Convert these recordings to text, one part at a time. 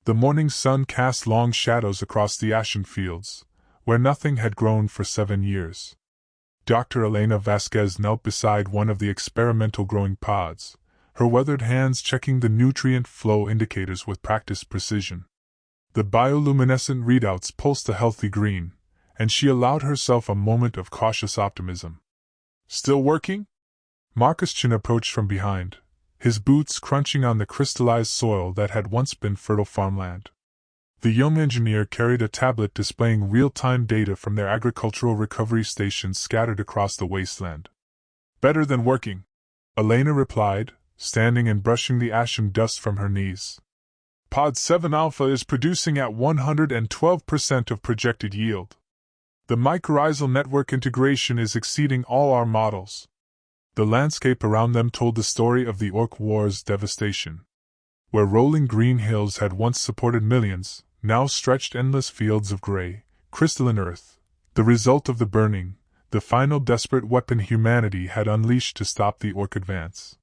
The morning sun cast long shadows across the ashen fields, where nothing had grown for 7 years. Dr. Elena Vasquez knelt beside one of the experimental growing pods, her weathered hands checking the nutrient flow indicators with practiced precision. The bioluminescent readouts pulsed a healthy green, and she allowed herself a moment of cautious optimism. "Still working?" Marcus Chin approached from behind, his boots crunching on the crystallized soil that had once been fertile farmland. The young engineer carried a tablet displaying real-time data from their agricultural recovery stations scattered across the wasteland. "Better than working," Elena replied, standing and brushing the ashen dust from her knees. "Pod 7 Alpha is producing at 112% of projected yield. The mycorrhizal network integration is exceeding all our models." The landscape around them told the story of the Orc War's devastation. Where rolling green hills had once supported millions, now stretched endless fields of gray, crystalline earth, the result of the burning, the final desperate weapon humanity had unleashed to stop the Orc advance.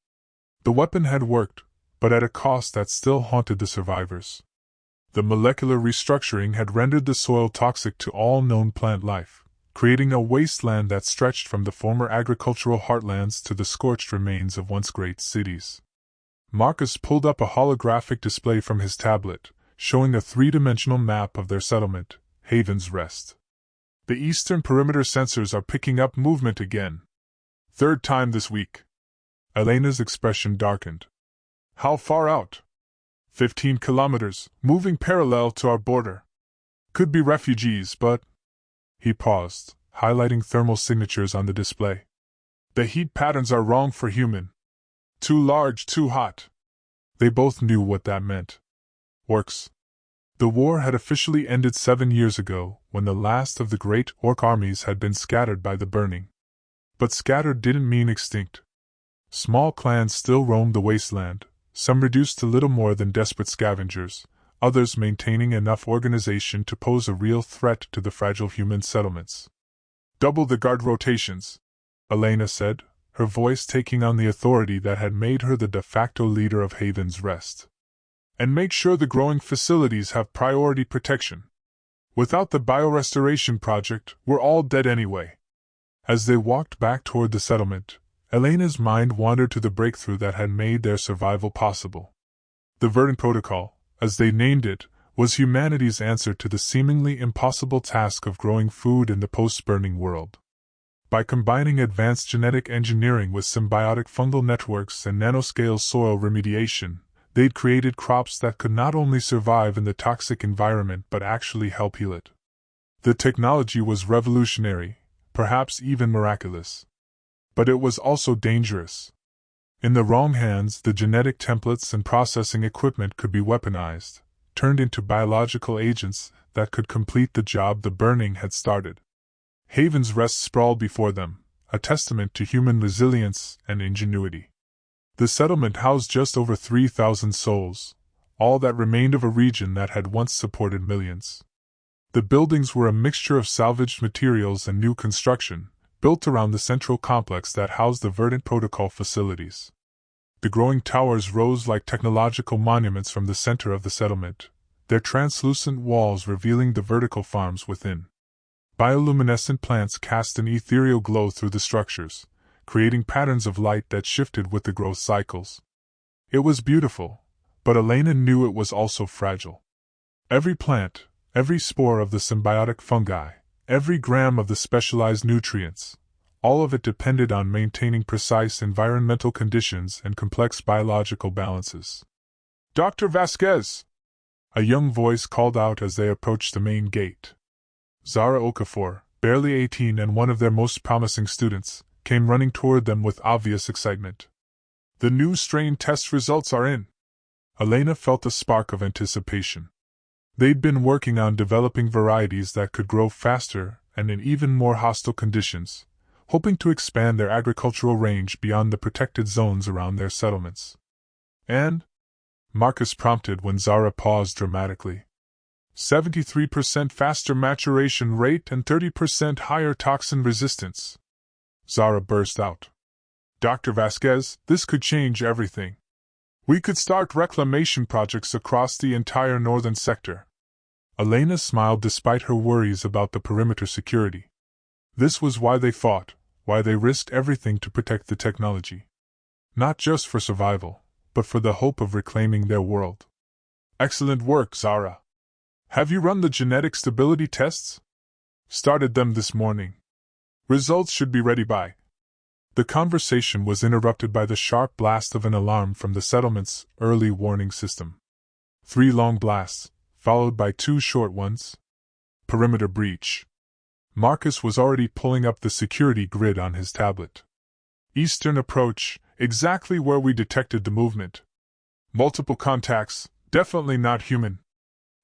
The weapon had worked, but at a cost that still haunted the survivors. The molecular restructuring had rendered the soil toxic to all known plant life, creating a wasteland that stretched from the former agricultural heartlands to the scorched remains of once great cities. Marcus pulled up a holographic display from his tablet, showing a three-dimensional map of their settlement, Haven's Rest. "The eastern perimeter sensors are picking up movement again. 3rd time this week." Elena's expression darkened. "How far out?" 15 kilometers, moving parallel to our border. Could be refugees, but..." He paused, highlighting thermal signatures on the display. "The heat patterns are wrong for human. Too large, too hot." They both knew what that meant. Orcs. The war had officially ended 7 years ago, when the last of the great Orc armies had been scattered by the burning. But scattered didn't mean extinct. Small clans still roamed the wasteland, some reduced to little more than desperate scavengers, others maintaining enough organization to pose a real threat to the fragile human settlements. "Double the guard rotations," Elena said, her voice taking on the authority that had made her the de facto leader of Haven's Rest. "And make sure the growing facilities have priority protection. Without the biorestoration project, we're all dead anyway." As they walked back toward the settlement, Elena's mind wandered to the breakthrough that had made their survival possible. The Verdant Protocol, as they named it, was humanity's answer to the seemingly impossible task of growing food in the post-burning world. By combining advanced genetic engineering with symbiotic fungal networks and nanoscale soil remediation, they'd created crops that could not only survive in the toxic environment but actually help heal it. The technology was revolutionary, perhaps even miraculous. But it was also dangerous. In the wrong hands, the genetic templates and processing equipment could be weaponized, turned into biological agents that could complete the job the burning had started. Haven's Rest sprawled before them, a testament to human resilience and ingenuity. The settlement housed just over 3,000 souls, all that remained of a region that had once supported millions. The buildings were a mixture of salvaged materials and new construction, built around the central complex that housed the Verdant Protocol facilities. The growing towers rose like technological monuments from the center of the settlement, their translucent walls revealing the vertical farms within. Bioluminescent plants cast an ethereal glow through the structures, creating patterns of light that shifted with the growth cycles. It was beautiful, but Elena knew it was also fragile. Every plant, every spore of the symbiotic fungi, every gram of the specialized nutrients, all of it depended on maintaining precise environmental conditions and complex biological balances. "Dr. Vasquez!" a young voice called out as they approached the main gate. Zara Okafor, barely 18 and one of their most promising students, came running toward them with obvious excitement. "The new strain test results are in." Elena felt a spark of anticipation. They'd been working on developing varieties that could grow faster and in even more hostile conditions, hoping to expand their agricultural range beyond the protected zones around their settlements. "And?" Marcus prompted when Zara paused dramatically. 73% faster maturation rate and 30% higher toxin resistance." Zara burst out. "Dr. Vasquez, this could change everything." We could start reclamation projects across the entire northern sector. Elena smiled despite her worries about the perimeter security. This was why they fought, why they risked everything to protect the technology. Not just for survival, but for the hope of reclaiming their world. Excellent work, Zara. Have you run the genetic stability tests? Started them this morning. Results should be ready by. The conversation was interrupted by the sharp blast of an alarm from the settlement's early warning system. 3 long blasts, followed by 2 short ones. Perimeter breach. Marcus was already pulling up the security grid on his tablet. Eastern approach, exactly where we detected the movement. Multiple contacts, definitely not human.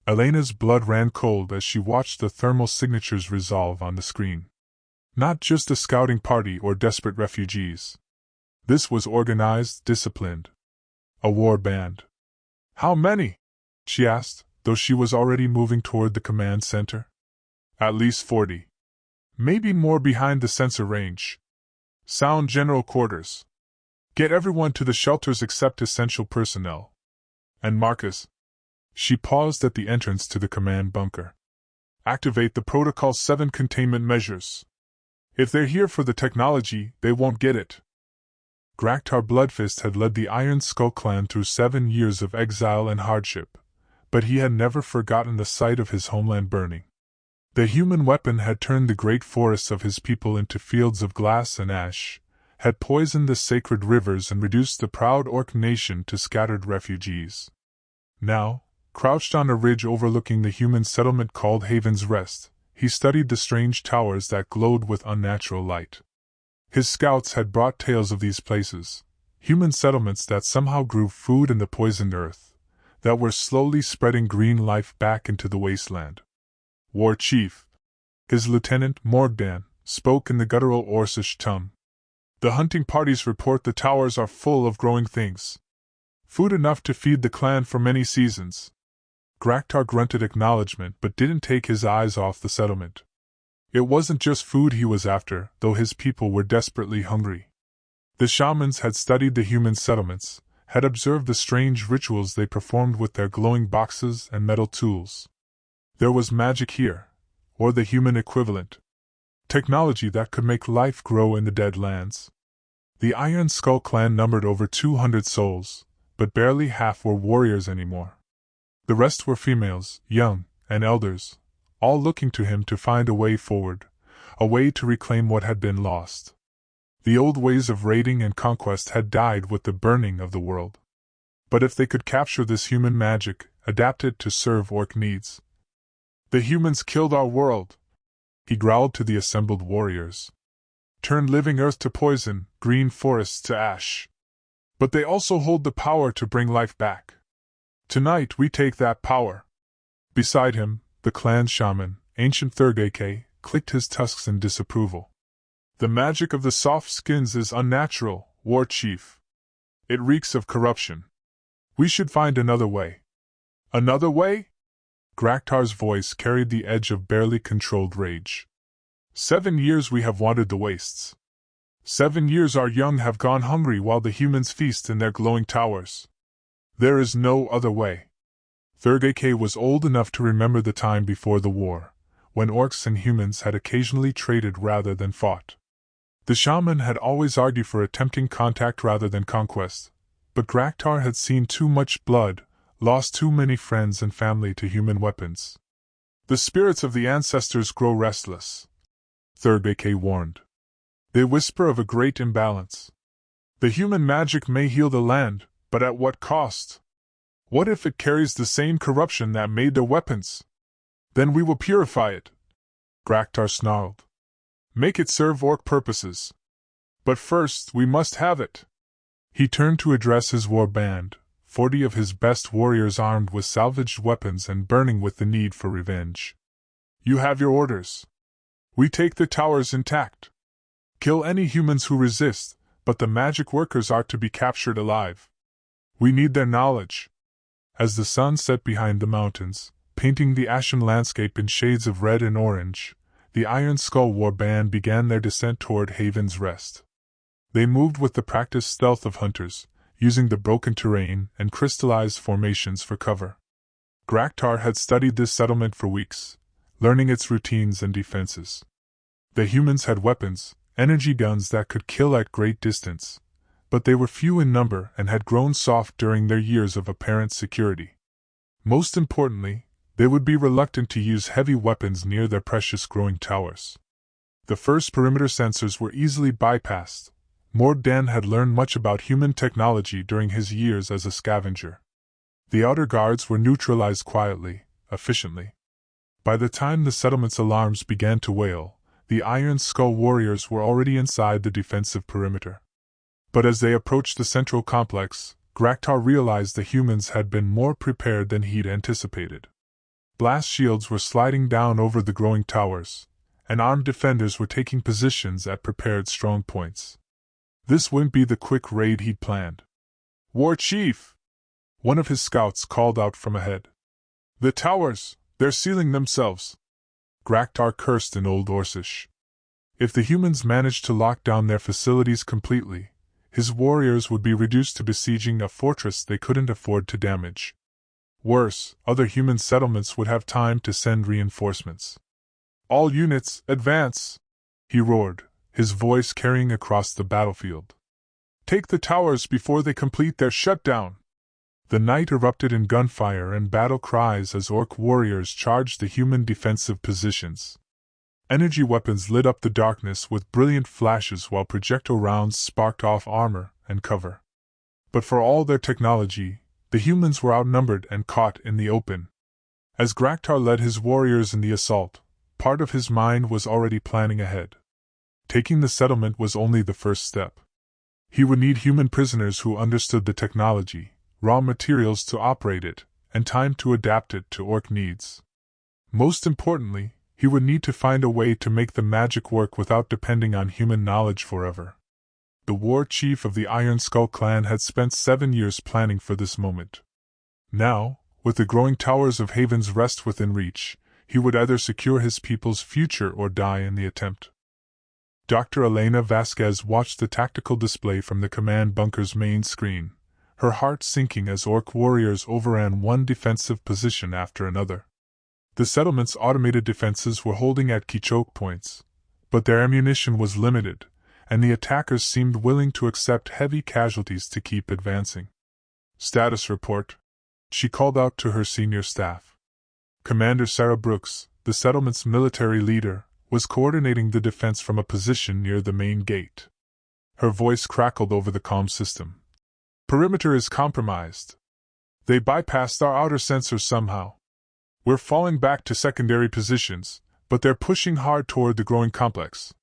Elena's blood ran cold as she watched the thermal signatures resolve on the screen. Not just a scouting party or desperate refugees. This was organized, disciplined. A war band. How many? She asked, though she was already moving toward the command center. At least 40. Maybe more behind the sensor range. Sound general quarters. Get everyone to the shelters except essential personnel. And Marcus. She paused at the entrance to the command bunker. Activate the Protocol 7 containment measures. If they're here for the technology, they won't get it. Graktar Bloodfist had led the Iron Skull clan through 7 years of exile and hardship, but he had never forgotten the sight of his homeland burning. The human weapon had turned the great forests of his people into fields of glass and ash, had poisoned the sacred rivers and reduced the proud Orc nation to scattered refugees. Now, crouched on a ridge overlooking the human settlement called Haven's Rest, he studied the strange towers that glowed with unnatural light. His scouts had brought tales of these places, human settlements that somehow grew food in the poisoned earth, that were slowly spreading green life back into the wasteland. War Chief, his lieutenant Morgdan, spoke in the guttural Orcish tongue. The hunting parties report the towers are full of growing things. Food enough to feed the clan for many seasons. Graktar grunted acknowledgement but didn't take his eyes off the settlement. It wasn't just food he was after, though his people were desperately hungry. The shamans had studied the human settlements, had observed the strange rituals they performed with their glowing boxes and metal tools. There was magic here, or the human equivalent. Technology that could make life grow in the dead lands. The Iron Skull clan numbered over 200 souls, but barely half were warriors anymore. The rest were females, young, and elders, all looking to him to find a way forward, a way to reclaim what had been lost. The old ways of raiding and conquest had died with the burning of the world. But if they could capture this human magic, adapt it to serve Orc needs. The humans killed our world, he growled to the assembled warriors. Turned living earth to poison, green forests to ash. But they also hold the power to bring life back. Tonight we take that power. Beside him, the clan shaman, ancient Thurgake, clicked his tusks in disapproval. The magic of the soft skins is unnatural, War Chief. It reeks of corruption. We should find another way. Another way? Graktar's voice carried the edge of barely controlled rage. 7 years we have wandered the wastes. 7 years our young have gone hungry while the humans feast in their glowing towers. There is no other way. Thurgake was old enough to remember the time before the war, when Orcs and humans had occasionally traded rather than fought. The shaman had always argued for attempting contact rather than conquest, but Graktar had seen too much blood, lost too many friends and family to human weapons. The spirits of the ancestors grow restless, Thurgake warned. They whisper of a great imbalance. The human magic may heal the land, but at what cost? What if it carries the same corruption that made their weapons? Then we will purify it, Graktar snarled. Make it serve Orc purposes. But first we must have it. He turned to address his war band, 40 of his best warriors armed with salvaged weapons and burning with the need for revenge. You have your orders. We take the towers intact. Kill any humans who resist, but the magic workers are to be captured alive. We need their knowledge. As the sun set behind the mountains, painting the ashen landscape in shades of red and orange, the Iron Skull War Band began their descent toward Haven's Rest. They moved with the practiced stealth of hunters, using the broken terrain and crystallized formations for cover. Graktar had studied this settlement for weeks, learning its routines and defenses. The humans had weapons, energy guns that could kill at great distance, but they were few in number and had grown soft during their years of apparent security. Most importantly, they would be reluctant to use heavy weapons near their precious growing towers. The first perimeter sensors were easily bypassed. Morden had learned much about human technology during his years as a scavenger. The outer guards were neutralized quietly, efficiently. By the time the settlement's alarms began to wail, the Iron Skull warriors were already inside the defensive perimeter. But as they approached the central complex, Graktar realized the humans had been more prepared than he'd anticipated. Blast shields were sliding down over the growing towers, and armed defenders were taking positions at prepared strong points. This wouldn't be the quick raid he'd planned. "War Chief!" One of his scouts called out from ahead. "The towers, they're sealing themselves." Graktar cursed in Old Orcish. If the humans managed to lock down their facilities completely, his warriors would be reduced to besieging a fortress they couldn't afford to damage. Worse, other human settlements would have time to send reinforcements. "All units, advance!" he roared, his voice carrying across the battlefield. "Take the towers before they complete their shutdown!" The night erupted in gunfire and battle cries as Orc warriors charged the human defensive positions. Energy weapons lit up the darkness with brilliant flashes while projectile rounds sparked off armor and cover. But for all their technology, the humans were outnumbered and caught in the open. As Graktar led his warriors in the assault, part of his mind was already planning ahead. Taking the settlement was only the first step. He would need human prisoners who understood the technology, raw materials to operate it, and time to adapt it to Orc needs. Most importantly, he would need to find a way to make the magic work without depending on human knowledge forever. The war chief of the Iron Skull clan had spent 7 years planning for this moment. Now, with the growing towers of Haven's Rest within reach, he would either secure his people's future or die in the attempt. Dr. Elena Vasquez watched the tactical display from the command bunker's main screen, her heart sinking as Orc warriors overran one defensive position after another. The settlement's automated defenses were holding at key choke points, but their ammunition was limited, and the attackers seemed willing to accept heavy casualties to keep advancing. "Status report," she called out to her senior staff. Commander Sarah Brooks, the settlement's military leader, was coordinating the defense from a position near the main gate. Her voice crackled over the comm system. "Perimeter is compromised. They bypassed our outer sensors somehow. We're falling back to secondary positions, but they're pushing hard toward the growing complex."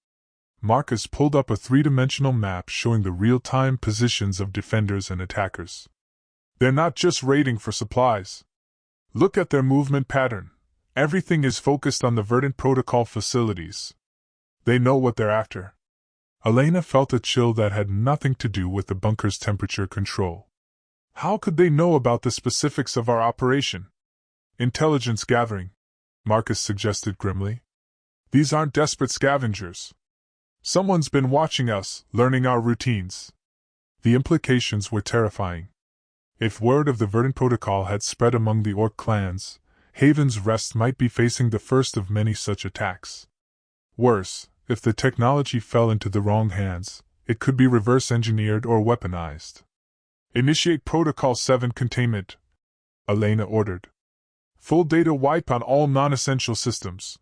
Marcus pulled up a 3-dimensional map showing the real-time positions of defenders and attackers. "They're not just raiding for supplies. Look at their movement pattern. Everything is focused on the Verdant Protocol facilities. They know what they're after." Elena felt a chill that had nothing to do with the bunker's temperature control. "How could they know about the specifics of our operation?" "Intelligence gathering," Marcus suggested grimly. "These aren't desperate scavengers. Someone's been watching us, learning our routines." The implications were terrifying. If word of the Verdant Protocol had spread among the Orc clans, Haven's Rest might be facing the first of many such attacks. Worse, if the technology fell into the wrong hands, it could be reverse-engineered or weaponized. "Initiate Protocol 7 containment," Elena ordered. "Full data wipe on all non-essential systems.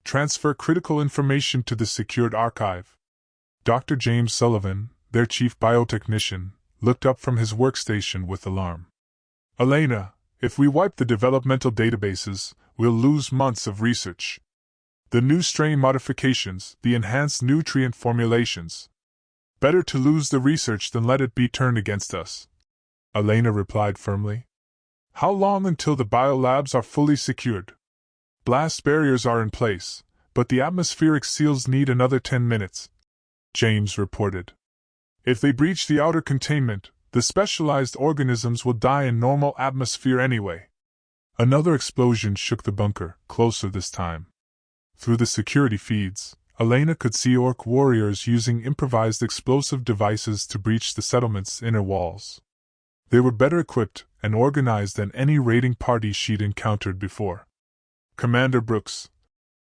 Transfer critical information to the secured archive." Dr. James Sullivan, their chief biotechnician, looked up from his workstation with alarm. "Elena, if we wipe the developmental databases, we'll lose months of research. The new strain modifications, the enhanced nutrient formulations. Better to lose the research than let it be turned against us," Elena replied firmly. "How long until the biolabs are fully secured?" "Blast barriers are in place, but the atmospheric seals need another 10 minutes, James reported. "If they breach the outer containment, the specialized organisms will die in normal atmosphere anyway." Another explosion shook the bunker, closer this time. Through the security feeds, Elena could see Orc warriors using improvised explosive devices to breach the settlement's inner walls. They were better equipped and organized than any raiding party she'd encountered before. "Commander Brooks,"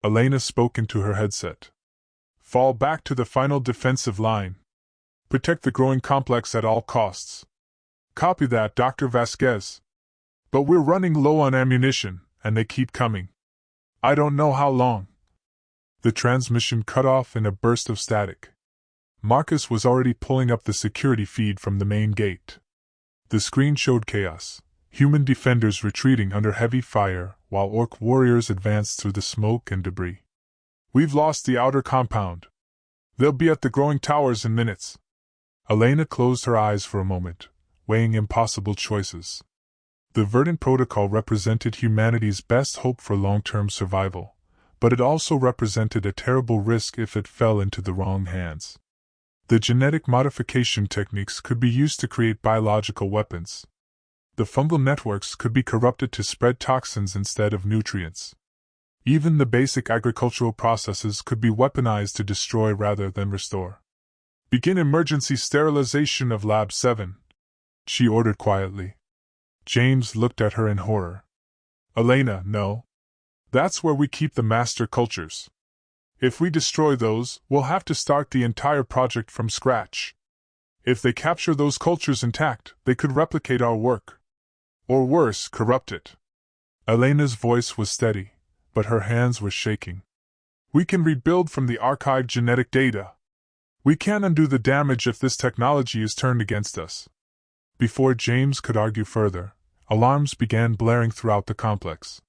Elena spoke into her headset. "Fall back to the final defensive line. Protect the growing complex at all costs." "Copy that, Dr. Vasquez. But we're running low on ammunition, and they keep coming. I don't know how long." The transmission cut off in a burst of static. Marcus was already pulling up the security feed from the main gate. The screen showed chaos, human defenders retreating under heavy fire while Orc warriors advanced through the smoke and debris. "We've lost the outer compound. They'll be at the growing towers in minutes." Elena closed her eyes for a moment, weighing impossible choices. The Verdant Protocol represented humanity's best hope for long-term survival, but it also represented a terrible risk if it fell into the wrong hands. The genetic modification techniques could be used to create biological weapons. The fungal networks could be corrupted to spread toxins instead of nutrients. Even the basic agricultural processes could be weaponized to destroy rather than restore. "Begin emergency sterilization of Lab 7, she ordered quietly. James looked at her in horror. "Elena, no. That's where we keep the master cultures. If we destroy those, we'll have to start the entire project from scratch. If they capture those cultures intact, they could replicate our work. Or worse, corrupt it." Elena's voice was steady, but her hands were shaking. "We can rebuild from the archived genetic data. We can undo the damage if this technology is turned against us." Before James could argue further, alarms began blaring throughout the complex.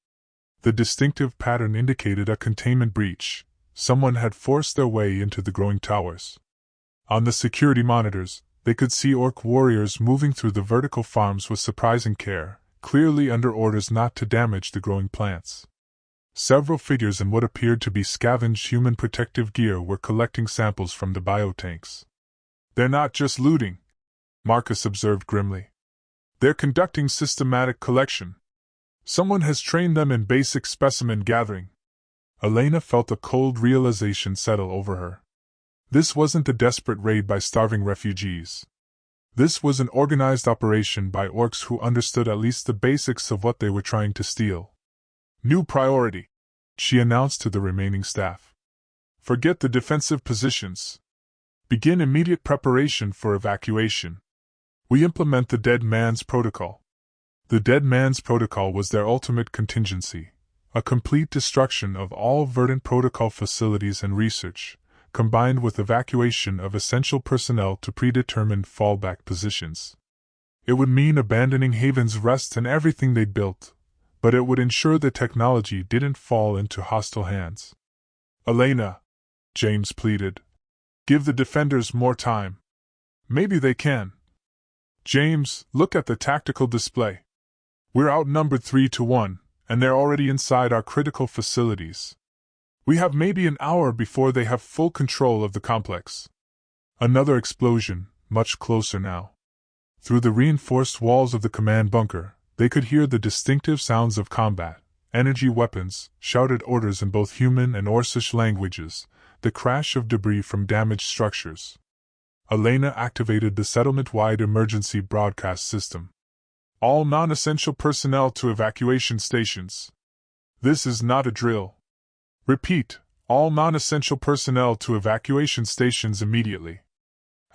The distinctive pattern indicated a containment breach. Someone had forced their way into the growing towers. On the security monitors, they could see Orc warriors moving through the vertical farms with surprising care, clearly under orders not to damage the growing plants. Several figures in what appeared to be scavenged human protective gear were collecting samples from the biotanks. "They're not just looting," Marcus observed grimly. "They're conducting systematic collection. Someone has trained them in basic specimen gathering." Elena felt a cold realization settle over her. This wasn't a desperate raid by starving refugees. This was an organized operation by Orcs who understood at least the basics of what they were trying to steal. "New priority," she announced to the remaining staff. "Forget the defensive positions. Begin immediate preparation for evacuation. We implement the Dead Man's Protocol." The Dead Man's Protocol was their ultimate contingency, a complete destruction of all Verdant Protocol facilities and research, combined with evacuation of essential personnel to predetermined fallback positions. It would mean abandoning Haven's Rest and everything they'd built, but it would ensure the technology didn't fall into hostile hands. "Elena," James pleaded, "give the defenders more time. Maybe they can." "James, look at the tactical display. We're outnumbered 3-1, and they're already inside our critical facilities. We have maybe an hour before they have full control of the complex." Another explosion, much closer now. Through the reinforced walls of the command bunker, they could hear the distinctive sounds of combat, energy weapons, shouted orders in both human and Orcish languages, the crash of debris from damaged structures. Elena activated the settlement-wide emergency broadcast system. "All non-essential personnel to evacuation stations. This is not a drill. Repeat, all non-essential personnel to evacuation stations immediately."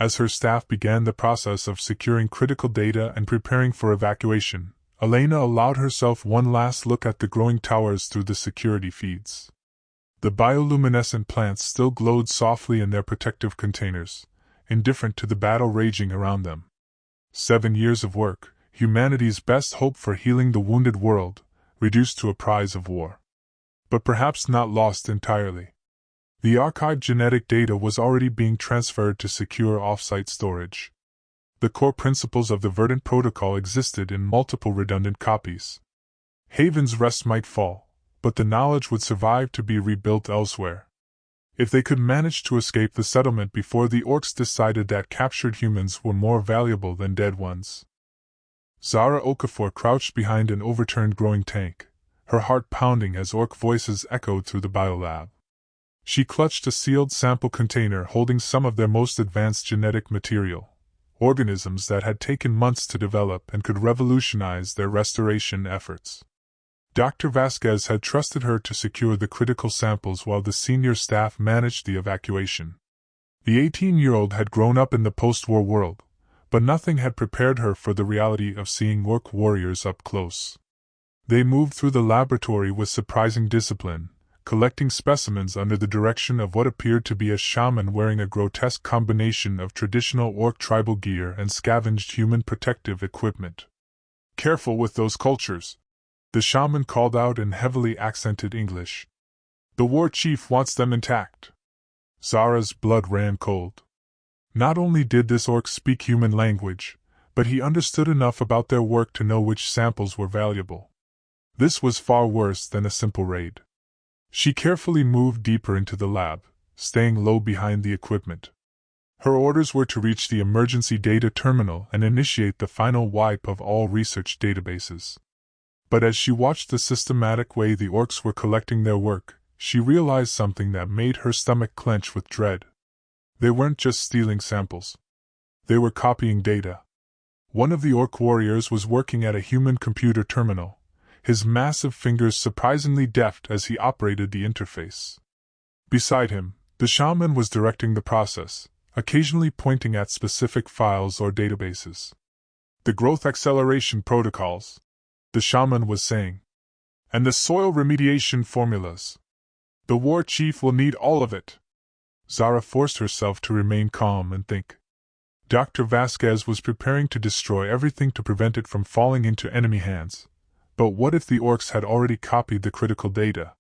As her staff began the process of securing critical data and preparing for evacuation, Elena allowed herself one last look at the growing towers through the security feeds. The bioluminescent plants still glowed softly in their protective containers, indifferent to the battle raging around them. 7 years of work, humanity's best hope for healing the wounded world, reduced to a prize of war. But perhaps not lost entirely. The archived genetic data was already being transferred to secure off-site storage. The core principles of the Verdant Protocol existed in multiple redundant copies. Haven's Rest might fall, but the knowledge would survive to be rebuilt elsewhere. If they could manage to escape the settlement before the Orcs decided that captured humans were more valuable than dead ones. Zara Okafor crouched behind an overturned growing tank, her heart pounding as Orc voices echoed through the biolab. She clutched a sealed sample container holding some of their most advanced genetic material, organisms that had taken months to develop and could revolutionize their restoration efforts. Dr. Vasquez had trusted her to secure the critical samples while the senior staff managed the evacuation. The 18-year-old had grown up in the post-war world, but nothing had prepared her for the reality of seeing orc warriors up close. They moved through the laboratory with surprising discipline, collecting specimens under the direction of what appeared to be a shaman wearing a grotesque combination of traditional orc tribal gear and scavenged human protective equipment. "Careful with those cultures," the shaman called out in heavily accented English. "The war chief wants them intact." Zara's blood ran cold. Not only did this orc speak human language, but he understood enough about their work to know which samples were valuable. This was far worse than a simple raid. She carefully moved deeper into the lab, staying low behind the equipment. Her orders were to reach the emergency data terminal and initiate the final wipe of all research databases. But as she watched the systematic way the orcs were collecting their work, she realized something that made her stomach clench with dread. They weren't just stealing samples. They were copying data. One of the orc warriors was working at a human computer terminal, his massive fingers surprisingly deft as he operated the interface. Beside him, the shaman was directing the process, occasionally pointing at specific files or databases. "The growth acceleration protocols," the shaman was saying. "And the soil remediation formulas. The war chief will need all of it." Zara forced herself to remain calm and think. Dr. Vasquez was preparing to destroy everything to prevent it from falling into enemy hands. But what if the orcs had already copied the critical data?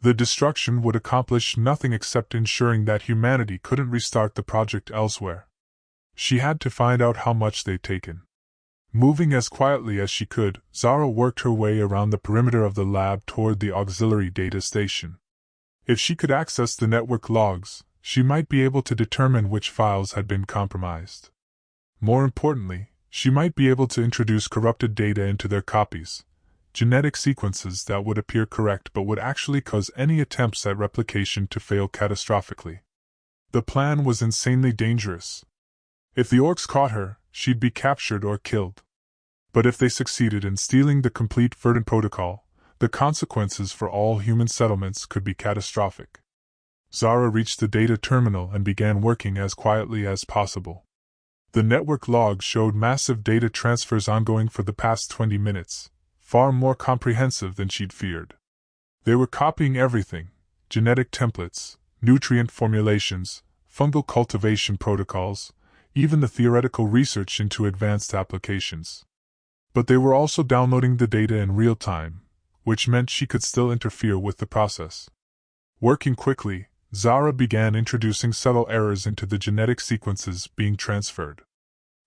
The destruction would accomplish nothing except ensuring that humanity couldn't restart the project elsewhere. She had to find out how much they'd taken. Moving as quietly as she could, Zara worked her way around the perimeter of the lab toward the auxiliary data station. If she could access the network logs, she might be able to determine which files had been compromised. More importantly, she might be able to introduce corrupted data into their copies, genetic sequences that would appear correct but would actually cause any attempts at replication to fail catastrophically. The plan was insanely dangerous. If the orcs caught her, she'd be captured or killed. But if they succeeded in stealing the complete Verdant Protocol, the consequences for all human settlements could be catastrophic. Zara reached the data terminal and began working as quietly as possible. The network logs showed massive data transfers ongoing for the past 20 minutes, far more comprehensive than she'd feared. They were copying everything: genetic templates, nutrient formulations, fungal cultivation protocols, even the theoretical research into advanced applications. But they were also downloading the data in real time, which meant she could still interfere with the process. Working quickly, Zara began introducing subtle errors into the genetic sequences being transferred.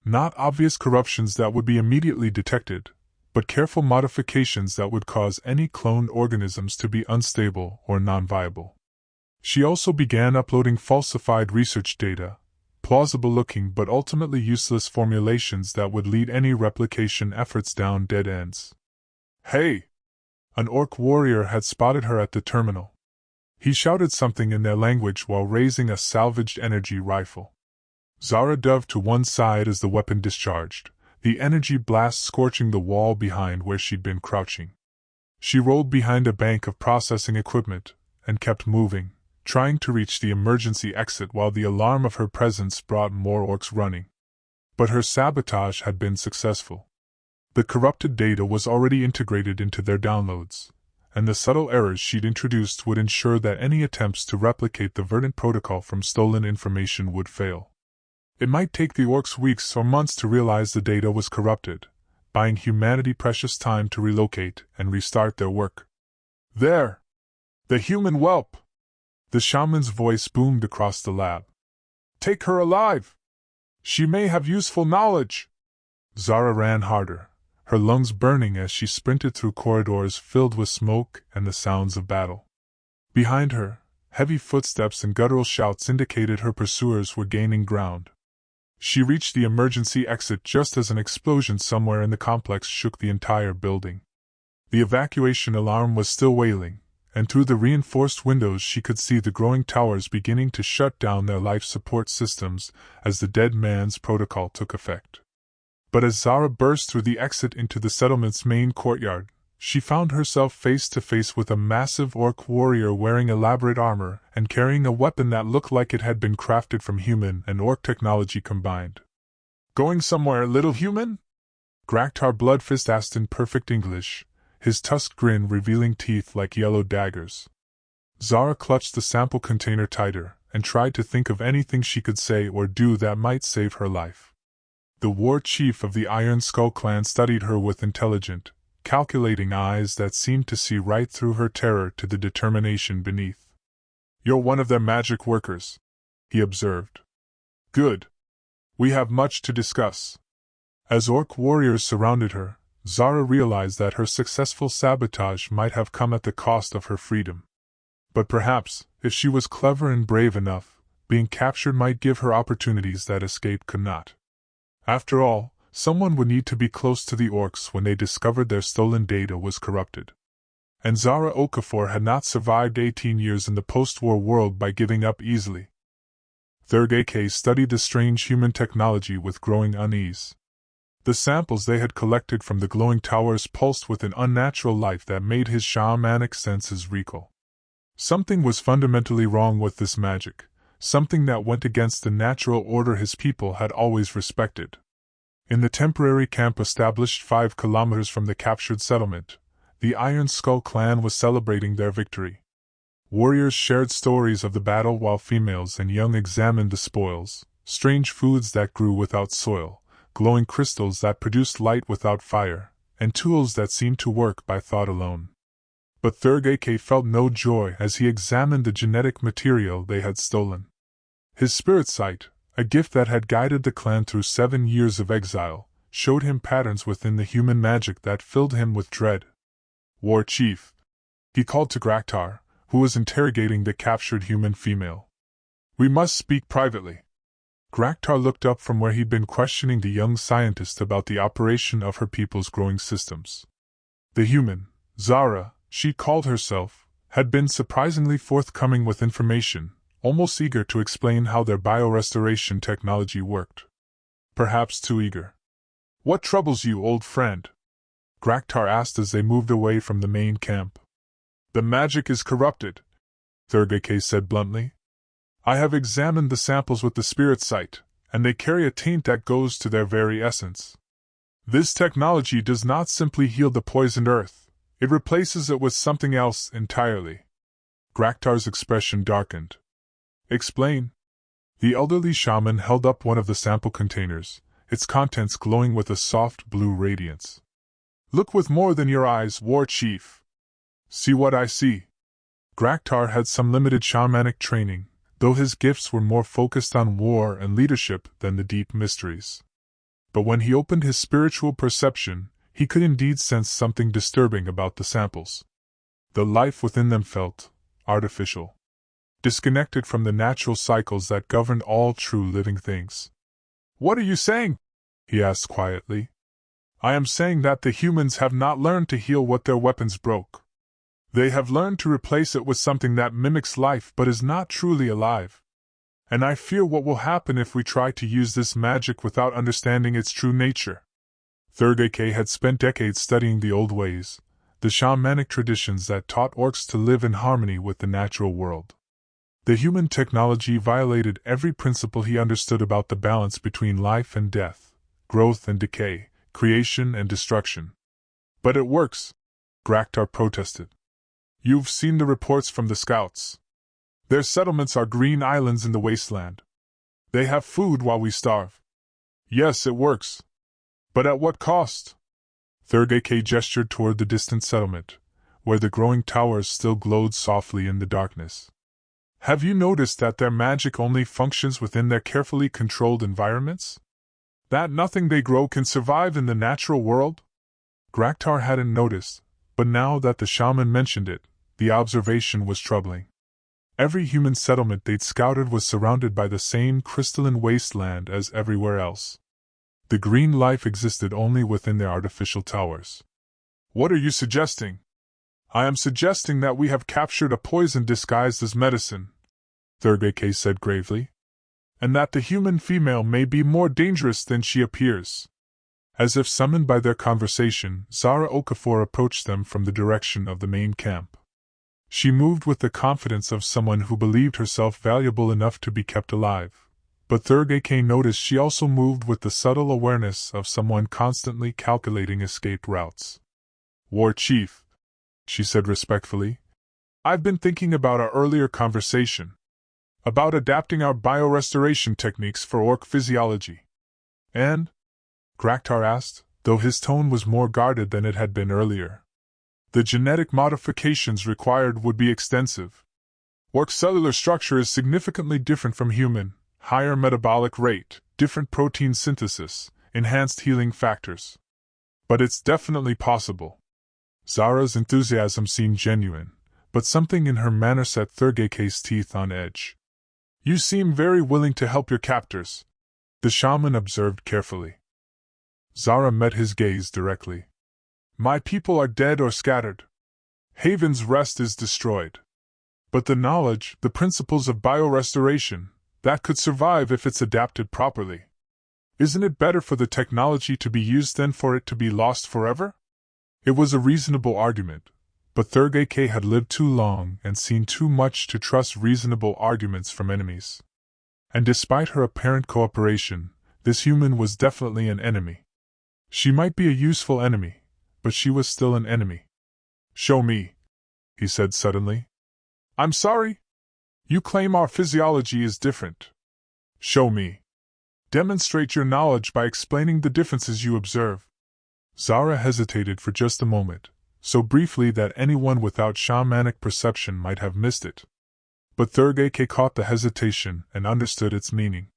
Not obvious corruptions that would be immediately detected, but careful modifications that would cause any cloned organisms to be unstable or non-viable. She also began uploading falsified research data, plausible-looking but ultimately useless formulations that would lead any replication efforts down dead ends. "Hey!" An orc warrior had spotted her at the terminal. He shouted something in their language while raising a salvaged energy rifle. Zara dove to one side as the weapon discharged, the energy blast scorching the wall behind where she'd been crouching. She rolled behind a bank of processing equipment and kept moving, trying to reach the emergency exit while the alarm of her presence brought more orcs running. But her sabotage had been successful. The corrupted data was already integrated into their downloads, and the subtle errors she'd introduced would ensure that any attempts to replicate the Verdant Protocol from stolen information would fail. It might take the orcs weeks or months to realize the data was corrupted, buying humanity precious time to relocate and restart their work. "There! The human whelp!" The shaman's voice boomed across the lab. "Take her alive! She may have useful knowledge!" Zara ran harder, her lungs burning as she sprinted through corridors filled with smoke and the sounds of battle. Behind her, heavy footsteps and guttural shouts indicated her pursuers were gaining ground. She reached the emergency exit just as an explosion somewhere in the complex shook the entire building. The evacuation alarm was still wailing, and through the reinforced windows she could see the growing towers beginning to shut down their life support systems as the dead man's protocol took effect. But as Zara burst through the exit into the settlement's main courtyard, she found herself face to face with a massive orc warrior wearing elaborate armor and carrying a weapon that looked like it had been crafted from human and orc technology combined. "Going somewhere, little human?" Graktar Bloodfist asked in perfect English, his tusked grin revealing teeth like yellow daggers. Zara clutched the sample container tighter and tried to think of anything she could say or do that might save her life. The war chief of the Iron Skull clan studied her with intelligent, calculating eyes that seemed to see right through her terror to the determination beneath. "You're one of their magic workers," he observed. "Good. We have much to discuss." As orc warriors surrounded her, Zara realized that her successful sabotage might have come at the cost of her freedom. But perhaps, if she was clever and brave enough, being captured might give her opportunities that escape could not. After all, someone would need to be close to the orcs when they discovered their stolen data was corrupted. And Zara Okafor had not survived 18 years in the post-war world by giving up easily. Third AK studied the strange human technology with growing unease. The samples they had collected from the glowing towers pulsed with an unnatural life that made his shamanic senses recoil. Something was fundamentally wrong with this magic, something that went against the natural order his people had always respected. In the temporary camp established 5 kilometers from the captured settlement, the Iron Skull clan was celebrating their victory. Warriors shared stories of the battle while females and young examined the spoils, strange foods that grew without soil, glowing crystals that produced light without fire, and tools that seemed to work by thought alone. But Thurg AK felt no joy as he examined the genetic material they had stolen. His spirit sight, a gift that had guided the clan through 7 years of exile, showed him patterns within the human magic that filled him with dread. "War Chief," he called to Graktar, who was interrogating the captured human female. "We must speak privately." Graktar looked up from where he'd been questioning the young scientist about the operation of her people's growing systems. The human, Zara, she called herself, had been surprisingly forthcoming with information, almost eager to explain how their biorestoration technology worked. Perhaps too eager. "What troubles you, old friend?" Graktar asked as they moved away from the main camp. "The magic is corrupted," Thurg AK said bluntly. "I have examined the samples with the spirit sight, and they carry a taint that goes to their very essence. This technology does not simply heal the poisoned earth, it replaces it with something else entirely." Graktar's expression darkened. "Explain." The elderly shaman held up one of the sample containers, its contents glowing with a soft blue radiance. "Look with more than your eyes, War Chief. See what I see." Graktar had some limited shamanic training, though his gifts were more focused on war and leadership than the deep mysteries. But when he opened his spiritual perception, he could indeed sense something disturbing about the samples. The life within them felt artificial, disconnected from the natural cycles that governed all true living things. "What are you saying?" he asked quietly. "I am saying that the humans have not learned to heal what their weapons broke. They have learned to replace it with something that mimics life but is not truly alive. And I fear what will happen if we try to use this magic without understanding its true nature." Thurg AK had spent decades studying the old ways, the shamanic traditions that taught orcs to live in harmony with the natural world. The human technology violated every principle he understood about the balance between life and death, growth and decay, creation and destruction. "But it works," Graktar protested. "You've seen the reports from the scouts. Their settlements are green islands in the wasteland. They have food while we starve. Yes, it works. But at what cost?" Thurg AK gestured toward the distant settlement, where the growing towers still glowed softly in the darkness. "Have you noticed that their magic only functions within their carefully controlled environments? That nothing they grow can survive in the natural world?" Graktar hadn't noticed, but now that the shaman mentioned it, the observation was troubling. Every human settlement they'd scouted was surrounded by the same crystalline wasteland as everywhere else. The green life existed only within their artificial towers. "What are you suggesting?" I am suggesting that we have captured a poison disguised as medicine, Thurgake said gravely, and that the human female may be more dangerous than she appears. As if summoned by their conversation, Zara Okafor approached them from the direction of the main camp. She moved with the confidence of someone who believed herself valuable enough to be kept alive, but Thurgake noticed she also moved with the subtle awareness of someone constantly calculating escape routes. War Chief, she said respectfully, I've been thinking about our earlier conversation, about adapting our biorestoration techniques for orc physiology. And? Graktar asked, though his tone was more guarded than it had been earlier. The genetic modifications required would be extensive. Orc cellular structure is significantly different from human, higher metabolic rate, different protein synthesis, enhanced healing factors. But it's definitely possible. Zara's enthusiasm seemed genuine, but something in her manner set Thurgake's teeth on edge. You seem very willing to help your captors, the shaman observed carefully. Zara met his gaze directly. My people are dead or scattered. Haven's rest is destroyed. But the knowledge, the principles of biorestoration, that could survive if it's adapted properly. Isn't it better for the technology to be used than for it to be lost forever? It was a reasonable argument, but Thurgake had lived too long and seen too much to trust reasonable arguments from enemies. And despite her apparent cooperation, this human was definitely an enemy. She might be a useful enemy, but she was still an enemy. Show me, he said suddenly. I'm sorry? You claim our physiology is different. Show me. Demonstrate your knowledge by explaining the differences you observe. Zara hesitated for just a moment, so briefly that anyone without shamanic perception might have missed it. But Thurgake caught the hesitation and understood its meaning.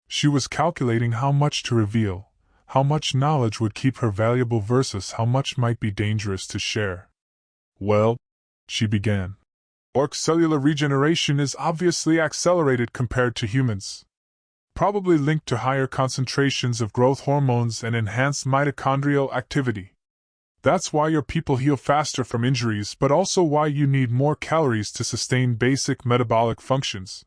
She was calculating how much to reveal, how much knowledge would keep her valuable versus how much might be dangerous to share. Well, she began. Orc cellular regeneration is obviously accelerated compared to humans. Probably linked to higher concentrations of growth hormones and enhanced mitochondrial activity. That's why your people heal faster from injuries, but also why you need more calories to sustain basic metabolic functions.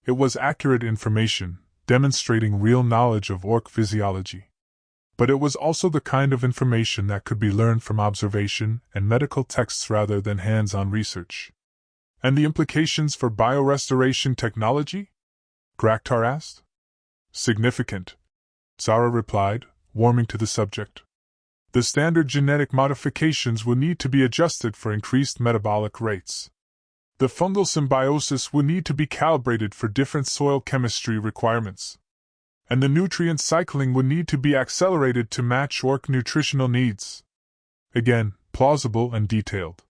It was accurate information, demonstrating real knowledge of orc physiology. But it was also the kind of information that could be learned from observation and medical texts rather than hands-on research. And the implications for biorestoration technology? Graktar asked. Significant, Zara replied, warming to the subject. The standard genetic modifications will need to be adjusted for increased metabolic rates. The fungal symbiosis will need to be calibrated for different soil chemistry requirements. And the nutrient cycling would need to be accelerated to match orc nutritional needs. Again, plausible and detailed.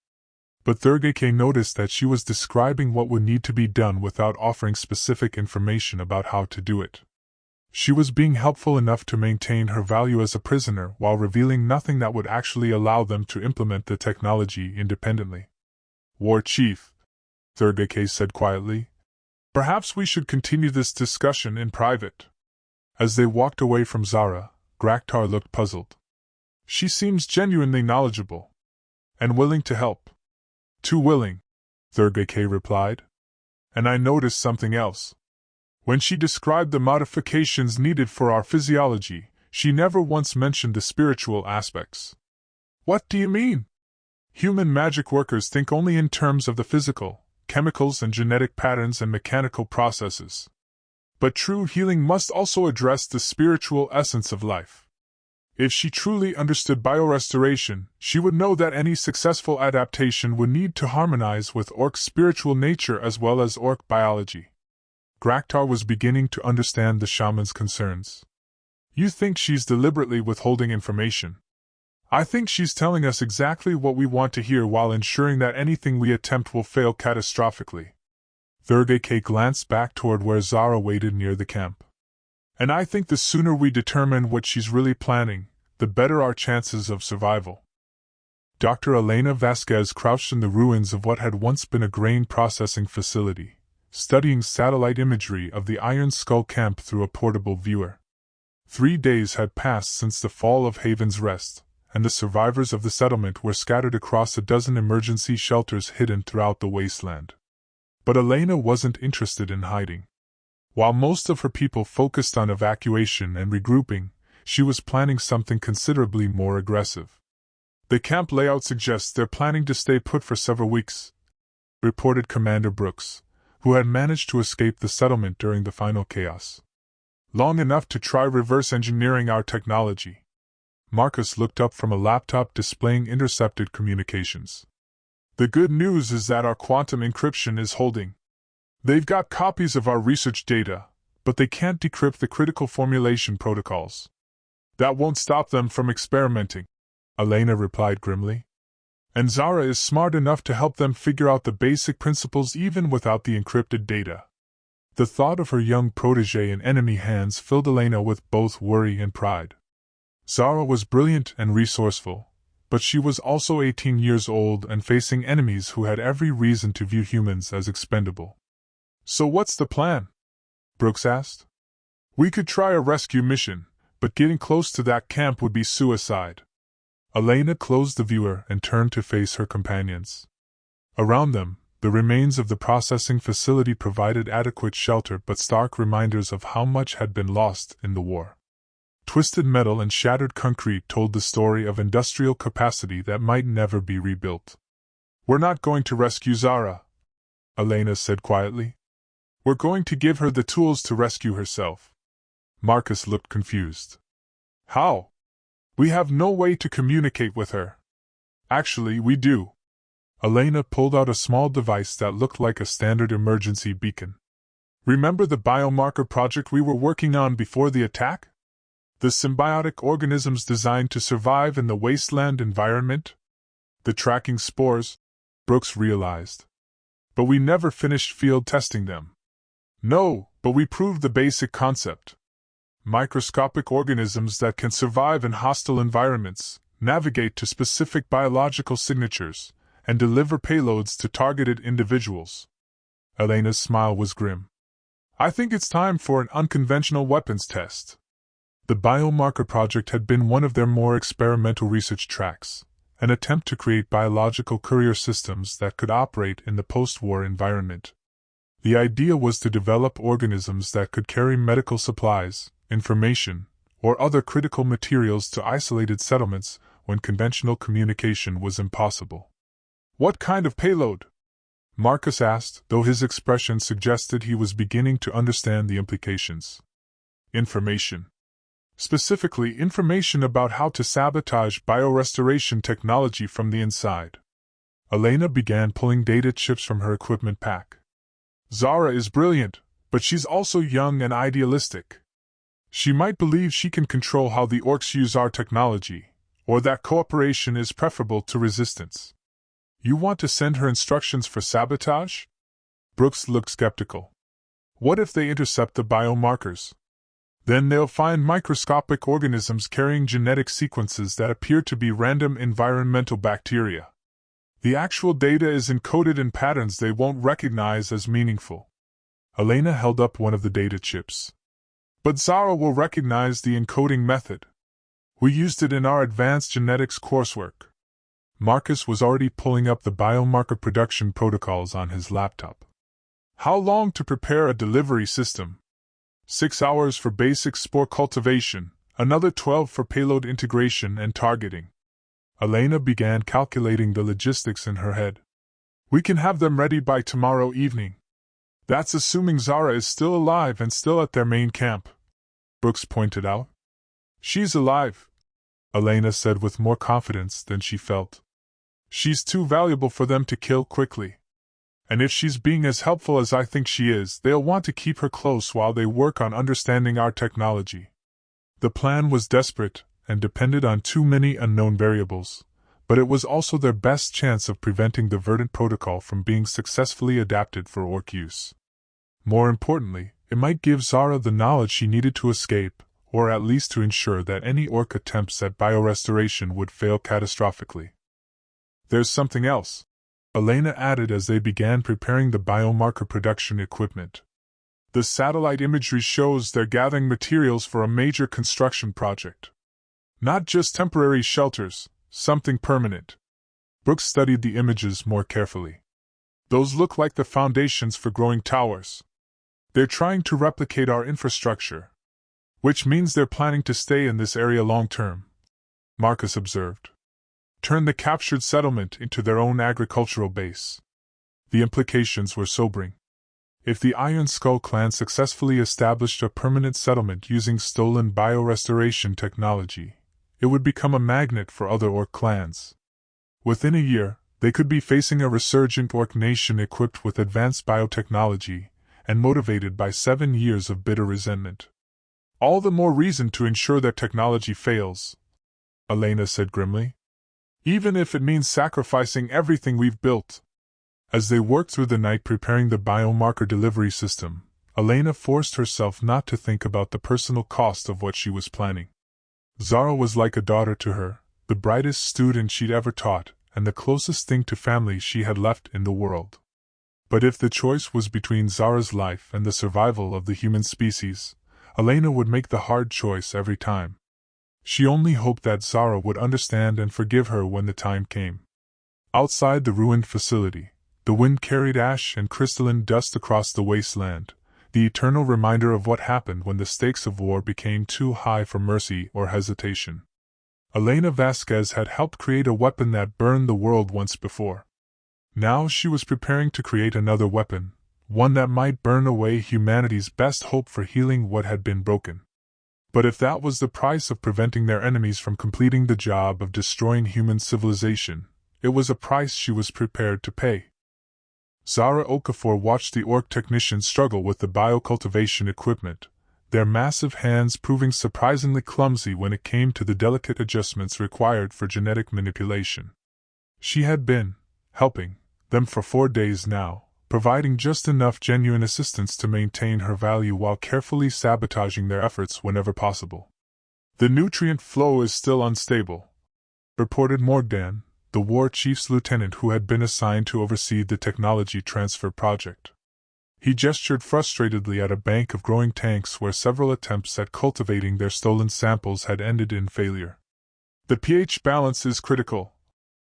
But Thurgake noticed that she was describing what would need to be done without offering specific information about how to do it. She was being helpful enough to maintain her value as a prisoner while revealing nothing that would actually allow them to implement the technology independently. War Chief, Thurgake said quietly, perhaps we should continue this discussion in private. As they walked away from Zara, Graktar looked puzzled. She seems genuinely knowledgeable. And willing to help. Too willing, Thurgake replied. And I noticed something else. When she described the modifications needed for our physiology, she never once mentioned the spiritual aspects. What do you mean? Human magic workers think only in terms of the physical, chemicals and genetic patterns and mechanical processes. But true healing must also address the spiritual essence of life. If she truly understood biorestoration, she would know that any successful adaptation would need to harmonize with Orc's spiritual nature as well as Orc biology. Graktar was beginning to understand the shaman's concerns. You think she's deliberately withholding information? I think she's telling us exactly what we want to hear while ensuring that anything we attempt will fail catastrophically. Thurgake glanced back toward where Zara waited near the camp. And I think the sooner we determine what she's really planning, the better our chances of survival. Dr. Elena Vasquez crouched in the ruins of what had once been a grain processing facility, studying satellite imagery of the Iron Skull camp through a portable viewer. 3 days had passed since the fall of Haven's Rest, and the survivors of the settlement were scattered across a dozen emergency shelters hidden throughout the wasteland. But Elena wasn't interested in hiding. While most of her people focused on evacuation and regrouping, she was planning something considerably more aggressive. The camp layout suggests they're planning to stay put for several weeks, reported Commander Brooks, who had managed to escape the settlement during the final chaos. Long enough to try reverse engineering our technology. Marcus looked up from a laptop displaying intercepted communications. The good news is that our quantum encryption is holding. They've got copies of our research data, but they can't decrypt the critical formulation protocols. That won't stop them from experimenting, Elena replied grimly. And Zara is smart enough to help them figure out the basic principles even without the encrypted data. The thought of her young protégé in enemy hands filled Elena with both worry and pride. Zara was brilliant and resourceful, but she was also 18 years old and facing enemies who had every reason to view humans as expendable. So what's the plan? Brooks asked. We could try a rescue mission, but getting close to that camp would be suicide. Elena closed the viewer and turned to face her companions. Around them, the remains of the processing facility provided adequate shelter but stark reminders of how much had been lost in the war. Twisted metal and shattered concrete told the story of industrial capacity that might never be rebuilt. We're not going to rescue Zara, Elena said quietly. We're going to give her the tools to rescue herself. Marcus looked confused. How? We have no way to communicate with her. Actually, we do. Elena pulled out a small device that looked like a standard emergency beacon. Remember the biomarker project we were working on before the attack? The symbiotic organisms designed to survive in the wasteland environment? The tracking spores, Brooks realized. But we never finished field testing them. No, but we proved the basic concept. Microscopic organisms that can survive in hostile environments, navigate to specific biological signatures, and deliver payloads to targeted individuals. Elena's smile was grim. I think it's time for an unconventional weapons test. The biomarker project had been one of their more experimental research tracks, an attempt to create biological courier systems that could operate in the post-war environment. The idea was to develop organisms that could carry medical supplies, information, or other critical materials to isolated settlements when conventional communication was impossible. What kind of payload? Marcus asked, though his expression suggested he was beginning to understand the implications. Information. Specifically, information about how to sabotage biorestoration technology from the inside. Elena began pulling data chips from her equipment pack. Zara is brilliant, but she's also young and idealistic. She might believe she can control how the Orcs use our technology, or that cooperation is preferable to resistance. You want to send her instructions for sabotage? Brooks looked skeptical. What if they intercept the biomarkers? Then they'll find microscopic organisms carrying genetic sequences that appear to be random environmental bacteria. The actual data is encoded in patterns they won't recognize as meaningful. Elena held up one of the data chips. But Zara will recognize the encoding method. We used it in our advanced genetics coursework. Marcus was already pulling up the biomarker production protocols on his laptop. How long to prepare a delivery system? 6 hours for basic spore cultivation, another 12 for payload integration and targeting. Elena began calculating the logistics in her head. We can have them ready by tomorrow evening. That's assuming Zara is still alive and still at their main camp, Brooks pointed out. She's alive, Elena said with more confidence than she felt. She's too valuable for them to kill quickly. And if she's being as helpful as I think she is, they'll want to keep her close while they work on understanding our technology. The plan was desperate and depended on too many unknown variables, but it was also their best chance of preventing the Verdant Protocol from being successfully adapted for Orc use. More importantly, it might give Zara the knowledge she needed to escape, or at least to ensure that any Orc attempts at biorestoration would fail catastrophically. There's something else, Elena added as they began preparing the biomarker production equipment. The satellite imagery shows they're gathering materials for a major construction project. Not just temporary shelters, something permanent. Brooks studied the images more carefully. Those look like the foundations for growing towers. They're trying to replicate our infrastructure. Which means they're planning to stay in this area long term, Marcus observed. Turn the captured settlement into their own agricultural base. The implications were sobering. If the Iron Skull clan successfully established a permanent settlement using stolen biorestoration technology, it would become a magnet for other Orc clans. Within a year, they could be facing a resurgent Orc nation equipped with advanced biotechnology and motivated by 7 years of bitter resentment. All the more reason to ensure that technology fails, Elena said grimly. Even if it means sacrificing everything we've built. As they worked through the night preparing the biomarker delivery system, Elena forced herself not to think about the personal cost of what she was planning. Zara was like a daughter to her, the brightest student she'd ever taught, and the closest thing to family she had left in the world. But if the choice was between Zara's life and the survival of the human species, Elena would make the hard choice every time. She only hoped that Zara would understand and forgive her when the time came. Outside the ruined facility, the wind carried ash and crystalline dust across the wasteland, the eternal reminder of what happened when the stakes of war became too high for mercy or hesitation. Elena Vasquez had helped create a weapon that burned the world once before. Now she was preparing to create another weapon, one that might burn away humanity's best hope for healing what had been broken. But if that was the price of preventing their enemies from completing the job of destroying human civilization, it was a price she was prepared to pay. Zara Okafor watched the Orc technicians struggle with the biocultivation equipment, their massive hands proving surprisingly clumsy when it came to the delicate adjustments required for genetic manipulation. She had been helping them for 4 days now, providing just enough genuine assistance to maintain her value while carefully sabotaging their efforts whenever possible. The nutrient flow is still unstable, reported Morgdan, the war chief's lieutenant who had been assigned to oversee the technology transfer project. He gestured frustratedly at a bank of growing tanks where several attempts at cultivating their stolen samples had ended in failure. The pH balance is critical,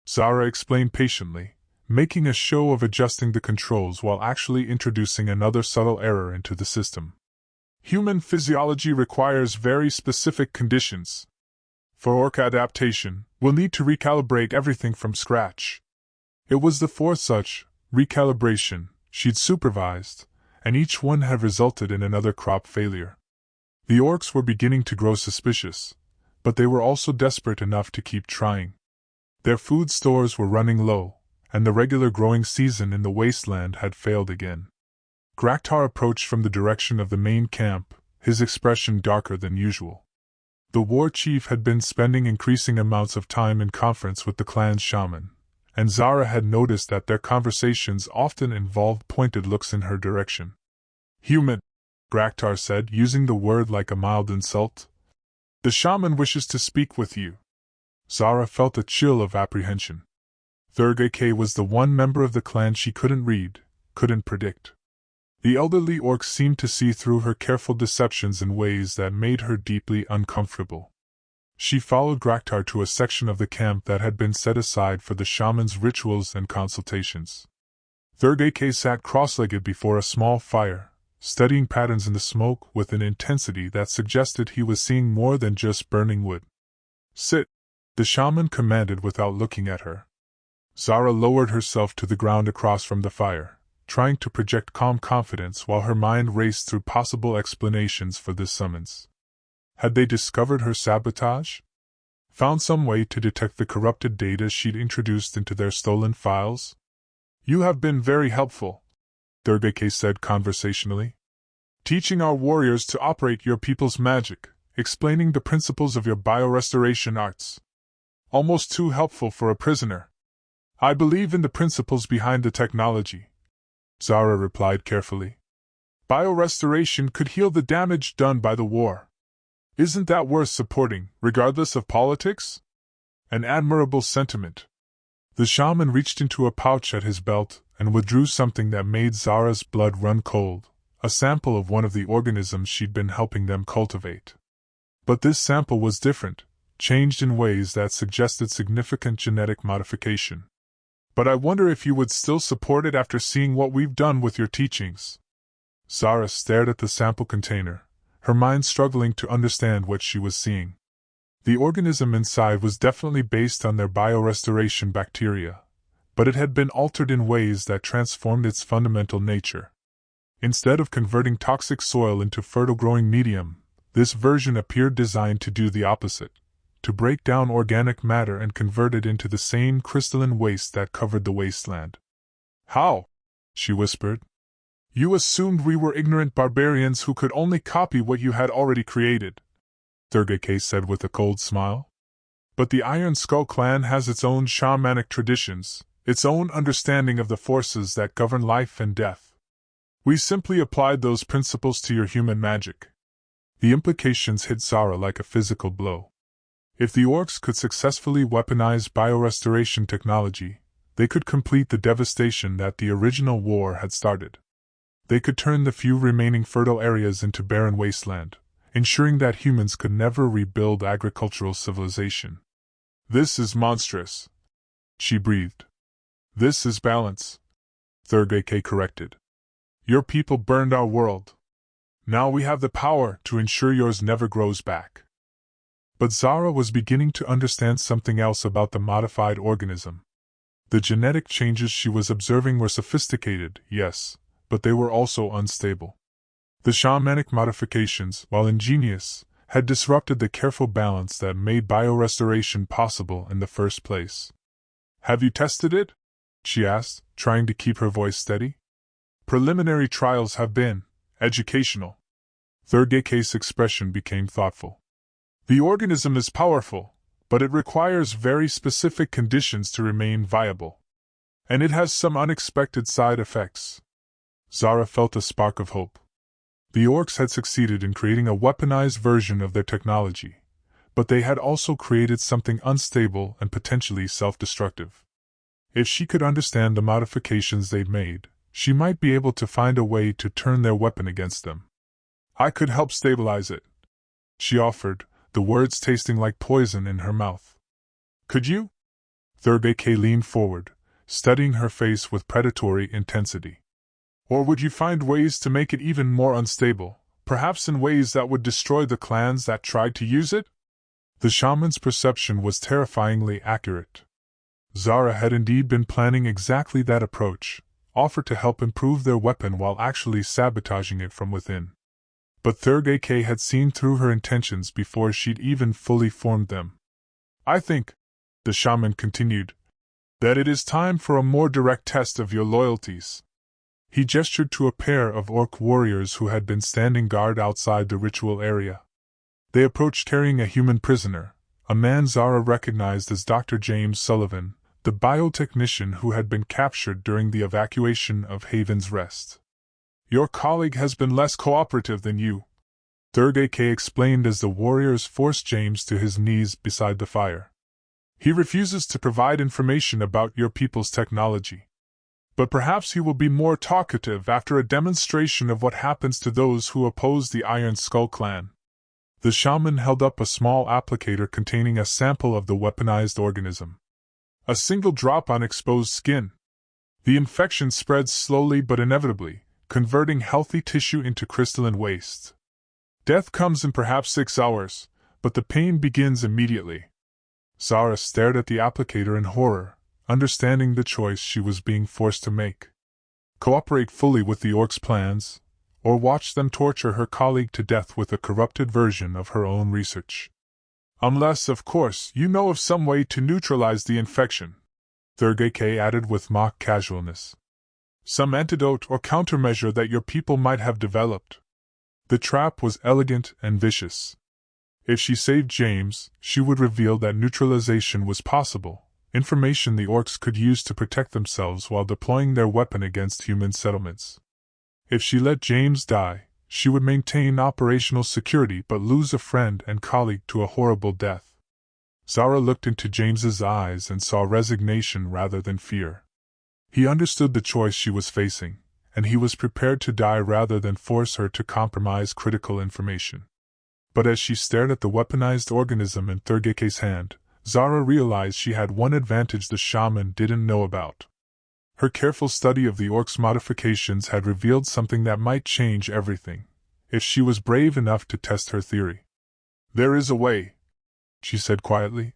Zara explained patiently, making a show of adjusting the controls while actually introducing another subtle error into the system. Human physiology requires very specific conditions. For Orc adaptation, we'll need to recalibrate everything from scratch. It was the 4th such recalibration she'd supervised, and each one had resulted in another crop failure. The Orcs were beginning to grow suspicious, but they were also desperate enough to keep trying. Their food stores were running low, and the regular growing season in the wasteland had failed again. Graktar approached from the direction of the main camp, his expression darker than usual. The war chief had been spending increasing amounts of time in conference with the clan's shaman, and Zara had noticed that their conversations often involved pointed looks in her direction. Human, Graktar said, using the word like a mild insult. The shaman wishes to speak with you. Zara felt a chill of apprehension. Thurgak was the one member of the clan she couldn't read, couldn't predict. The elderly Orc seemed to see through her careful deceptions in ways that made her deeply uncomfortable. She followed Graktar to a section of the camp that had been set aside for the shaman's rituals and consultations. Thurgak sat cross-legged before a small fire, studying patterns in the smoke with an intensity that suggested he was seeing more than just burning wood. Sit, the shaman commanded without looking at her. Zara lowered herself to the ground across from the fire, trying to project calm confidence while her mind raced through possible explanations for this summons. Had they discovered her sabotage? Found some way to detect the corrupted data she'd introduced into their stolen files? You have been very helpful, Thurgak said conversationally. Teaching our warriors to operate your people's magic, explaining the principles of your biorestoration arts. Almost too helpful for a prisoner. I believe in the principles behind the technology, Zara replied carefully. Biorestoration could heal the damage done by the war. Isn't that worth supporting, regardless of politics? An admirable sentiment. The shaman reached into a pouch at his belt and withdrew something that made Zara's blood run cold, a sample of one of the organisms she'd been helping them cultivate. But this sample was different, changed in ways that suggested significant genetic modification. But I wonder if you would still support it after seeing what we've done with your teachings. Zara stared at the sample container, her mind struggling to understand what she was seeing. The organism inside was definitely based on their biorestoration bacteria, but it had been altered in ways that transformed its fundamental nature. Instead of converting toxic soil into fertile growing medium, this version appeared designed to do the opposite, to break down organic matter and convert it into the same crystalline waste that covered the wasteland. How? She whispered. You assumed we were ignorant barbarians who could only copy what you had already created, Thurgeke said with a cold smile. But the Iron Skull clan has its own shamanic traditions, its own understanding of the forces that govern life and death. We simply applied those principles to your human magic. The implications hit Zara like a physical blow. If the Orcs could successfully weaponize biorestoration technology, they could complete the devastation that the original war had started. They could turn the few remaining fertile areas into barren wasteland, ensuring that humans could never rebuild agricultural civilization. This is monstrous, she breathed. This is balance, Thurgeke corrected. Your people burned our world. Now we have the power to ensure yours never grows back. But Zara was beginning to understand something else about the modified organism. The genetic changes she was observing were sophisticated, yes, but they were also unstable. The shamanic modifications, while ingenious, had disrupted the careful balance that made biorestoration possible in the first place. Have you tested it? She asked, trying to keep her voice steady. Preliminary trials have been educational. Thurgeke's expression became thoughtful. The organism is powerful, but it requires very specific conditions to remain viable. And it has some unexpected side effects. Zara felt a spark of hope. The Orcs had succeeded in creating a weaponized version of their technology, but they had also created something unstable and potentially self-destructive. If she could understand the modifications they'd made, she might be able to find a way to turn their weapon against them. I could help stabilize it, she offered, the words tasting like poison in her mouth. Could you? Thurgeke leaned forward, studying her face with predatory intensity. Or would you find ways to make it even more unstable, perhaps in ways that would destroy the clans that tried to use it? The shaman's perception was terrifyingly accurate. Zara had indeed been planning exactly that approach, offered to help improve their weapon while actually sabotaging it from within. But Thurgeke had seen through her intentions before she'd even fully formed them. I think, the shaman continued, that it is time for a more direct test of your loyalties. He gestured to a pair of Orc warriors who had been standing guard outside the ritual area. They approached carrying a human prisoner, a man Zara recognized as Dr. James Sullivan, the biotechnician who had been captured during the evacuation of Haven's Rest. Your colleague has been less cooperative than you, Thurgeke explained as the warriors forced James to his knees beside the fire. He refuses to provide information about your people's technology. But perhaps he will be more talkative after a demonstration of what happens to those who oppose the Iron Skull clan. The shaman held up a small applicator containing a sample of the weaponized organism. A single drop on exposed skin. The infection spreads slowly but inevitably, converting healthy tissue into crystalline waste. Death comes in perhaps 6 hours, but the pain begins immediately. Zara stared at the applicator in horror, understanding the choice she was being forced to make. Cooperate fully with the Orcs' plans, or watch them torture her colleague to death with a corrupted version of her own research. Unless, of course, you know of some way to neutralize the infection, Thurgeke added with mock casualness. Some antidote or countermeasure that your people might have developed. The trap was elegant and vicious. If she saved James, she would reveal that neutralization was possible, information the Orcs could use to protect themselves while deploying their weapon against human settlements. If she let James die, she would maintain operational security but lose a friend and colleague to a horrible death. Zara looked into James's eyes and saw resignation rather than fear. He understood the choice she was facing, and he was prepared to die rather than force her to compromise critical information. But as she stared at the weaponized organism in Thurgeke's hand, Zara realized she had one advantage the shaman didn't know about. Her careful study of the orc's modifications had revealed something that might change everything, if she was brave enough to test her theory. "There is a way," she said quietly.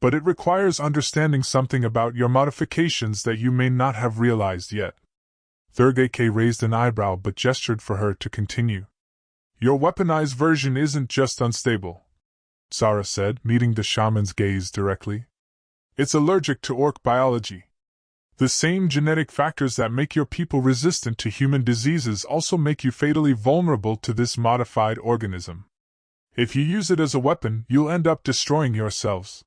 "But it requires understanding something about your modifications that you may not have realized yet." Thurgeke raised an eyebrow but gestured for her to continue. "Your weaponized version isn't just unstable," Zara said, meeting the shaman's gaze directly. "It's allergic to orc biology. The same genetic factors that make your people resistant to human diseases also make you fatally vulnerable to this modified organism. If you use it as a weapon, you'll end up destroying yourselves."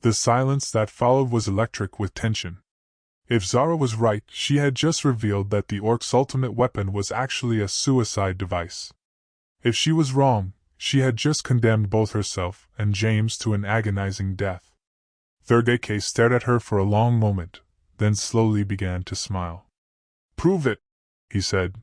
The silence that followed was electric with tension. If Zara was right, she had just revealed that the orc's ultimate weapon was actually a suicide device. If she was wrong, she had just condemned both herself and James to an agonizing death. Thurgeke stared at her for a long moment, then slowly began to smile. "Prove it," he said,